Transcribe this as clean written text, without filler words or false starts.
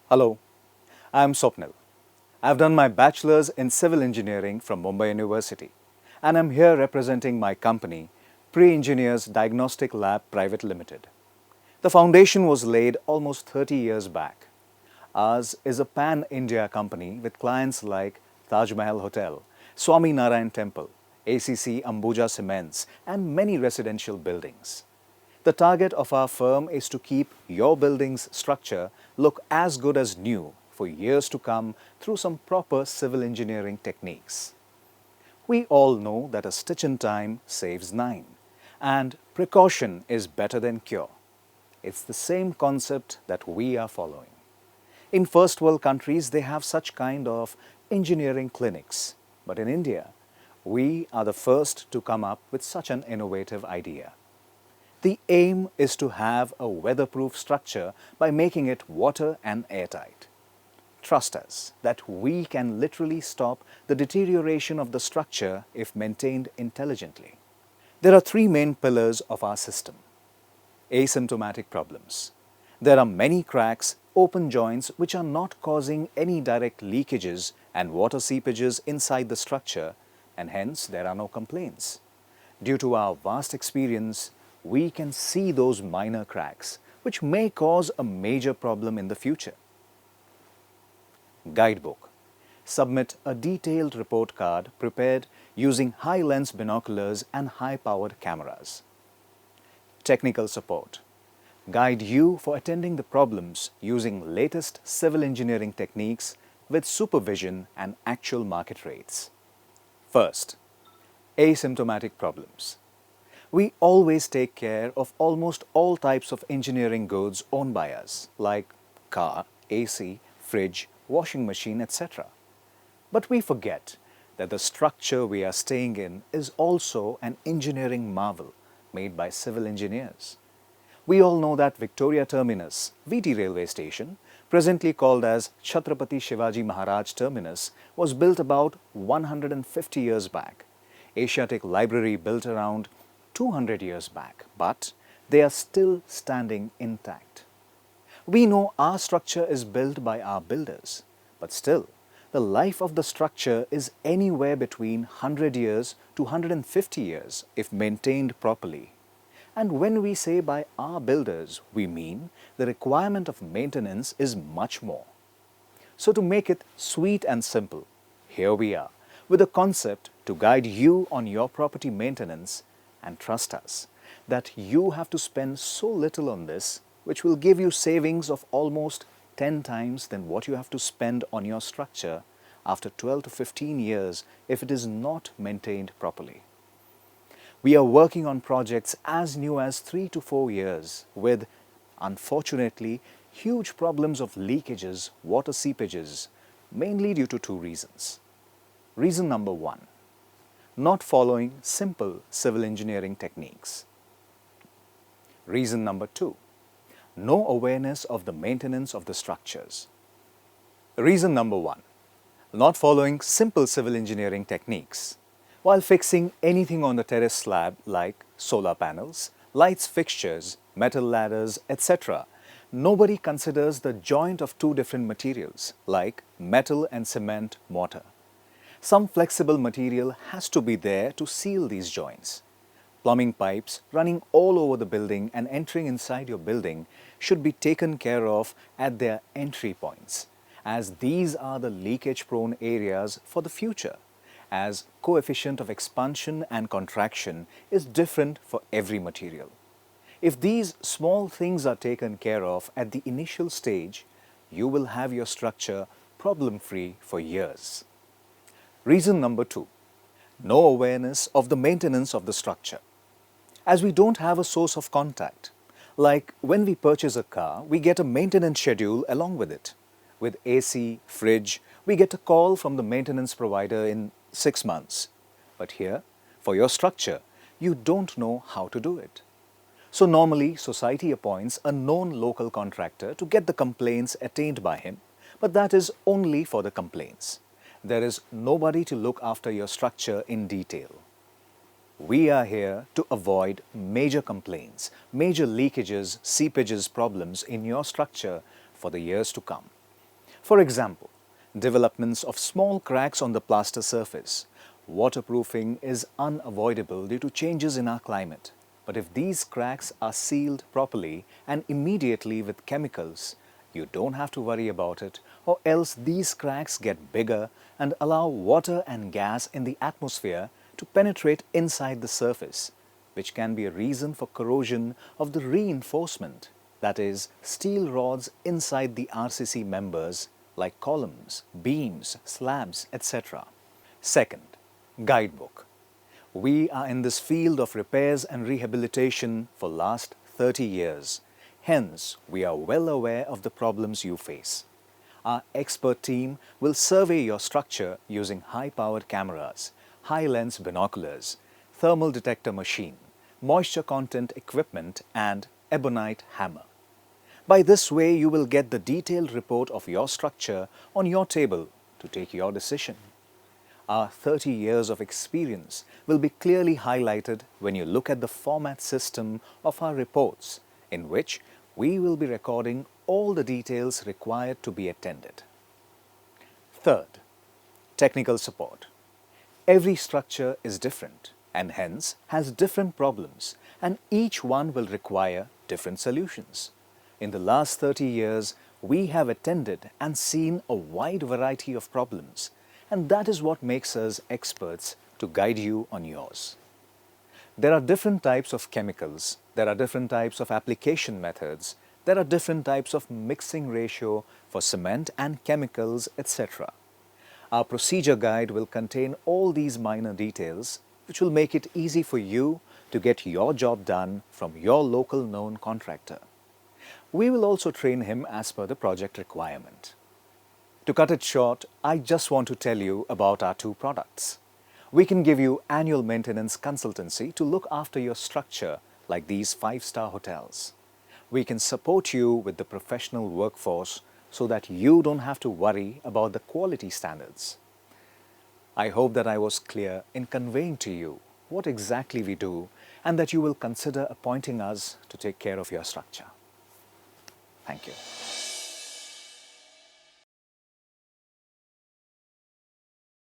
Hello, I am Swapnil. I've done my bachelor's in civil engineering from Mumbai University, and I'm here representing my company, Pre-Engineers Diagnostic Lab Private Limited. The foundation was laid almost 30 years back. Ours is a pan-India company with clients like Taj Mahal Hotel, Swami Narayan Temple, ACC Ambuja Cements, and many residential buildings. The target of our firm is to keep your building's structure look as good as new for years to come through some proper civil engineering techniques. We all know that a stitch in time saves nine, and precaution is better than cure. It's the same concept that we are following. In first world countries, they have such kind of engineering clinics. But in India, we are the first to come up with such an innovative idea. The aim is to have a weatherproof structure by making it water and airtight. Trust us that we can literally stop the deterioration of the structure if maintained intelligently. There are three main pillars of our system. Asymptomatic problems. There are many cracks, open joints which are not causing any direct leakages and water seepages inside the structure, and hence there are no complaints. Due to our vast experience, we can see those minor cracks which may cause a major problem in the future. Guidebook. Submit a detailed report card prepared using high lens binoculars and high-powered cameras. Technical support. Guide you for attending the problems using latest civil engineering techniques with supervision and actual market rates. First, asymptomatic problems. We always take care of almost all types of engineering goods owned by us, like car, AC, fridge, washing machine, etc. But we forget that the structure we are staying in is also an engineering marvel made by civil engineers. We all know that Victoria Terminus, VT railway station, presently called as Chhatrapati Shivaji Maharaj Terminus, was built about 150 years back. Asiatic Library built around 200 years back, but they are still standing intact. We know our structure is built by our builders, but still, the life of the structure is anywhere between 100 years to 150 years if maintained properly. And when we say by our builders, we mean the requirement of maintenance is much more. So to make it sweet and simple, here we are with a concept to guide you on your property maintenance, and trust us that you have to spend so little on this, which will give you savings of almost 10 times than what you have to spend on your structure after 12 to 15 years if it is not maintained properly. We are working on projects as new as 3 to 4 years with, unfortunately, huge problems of leakages, water seepages, mainly due to two reasons. Reason number one, not following simple civil engineering techniques. Reason number two, no awareness of the maintenance of the structures. Reason number one, not following simple civil engineering techniques. While fixing anything on the terrace slab like solar panels, lights fixtures, metal ladders, etc., nobody considers the joint of two different materials like metal and cement mortar. Some flexible material has to be there to seal these joints. Plumbing pipes running all over the building and entering inside your building should be taken care of at their entry points, as these are the leakage-prone areas for the future, as coefficient of expansion and contraction is different for every material. If these small things are taken care of at the initial stage, you will have your structure problem-free for years. Reason number two, no awareness of the maintenance of the structure. As we don't have a source of contact, like when we purchase a car, we get a maintenance schedule along with it. With AC, fridge, we get a call from the maintenance provider in 6 months. But here, for your structure, you don't know how to do it. So normally, society appoints a known local contractor to get the complaints attained by him, but that is only for the complaints. There is nobody to look after your structure in detail. We are here to avoid major complaints, major leakages, seepages problems in your structure for the years to come. For example, developments of small cracks on the plaster surface. Waterproofing is unavoidable due to changes in our climate. But if these cracks are sealed properly and immediately with chemicals, you don't have to worry about it, or else these cracks get bigger and allow water and gas in the atmosphere to penetrate inside the surface, which can be a reason for corrosion of the reinforcement, that is, steel rods inside the RCC members like columns, beams, slabs, etc. Second, guidebook. We are in this field of repairs and rehabilitation for last 30 years. Hence, we are well aware of the problems you face. Our expert team will survey your structure using high-powered cameras, high-lens binoculars, thermal detector machine, moisture content equipment and ebonite hammer. By this way, you will get the detailed report of your structure on your table to take your decision. Our 30 years of experience will be clearly highlighted when you look at the format system of our reports, in which we will be recording all the details required to be attended. Third, technical support. Every structure is different and hence has different problems, and each one will require different solutions. In the last 30 years, we have attended and seen a wide variety of problems, and that is what makes us experts to guide you on yours. There are different types of chemicals, there are different types of application methods, there are different types of mixing ratio for cement and chemicals, etc. Our procedure guide will contain all these minor details, which will make it easy for you to get your job done from your local known contractor. We will also train him as per the project requirement. To cut it short, I just want to tell you about our two products. We can give you annual maintenance consultancy to look after your structure like these 5-star hotels. We can support you with the professional workforce so that you don't have to worry about the quality standards. I hope that I was clear in conveying to you what exactly we do and that you will consider appointing us to take care of your structure. Thank you.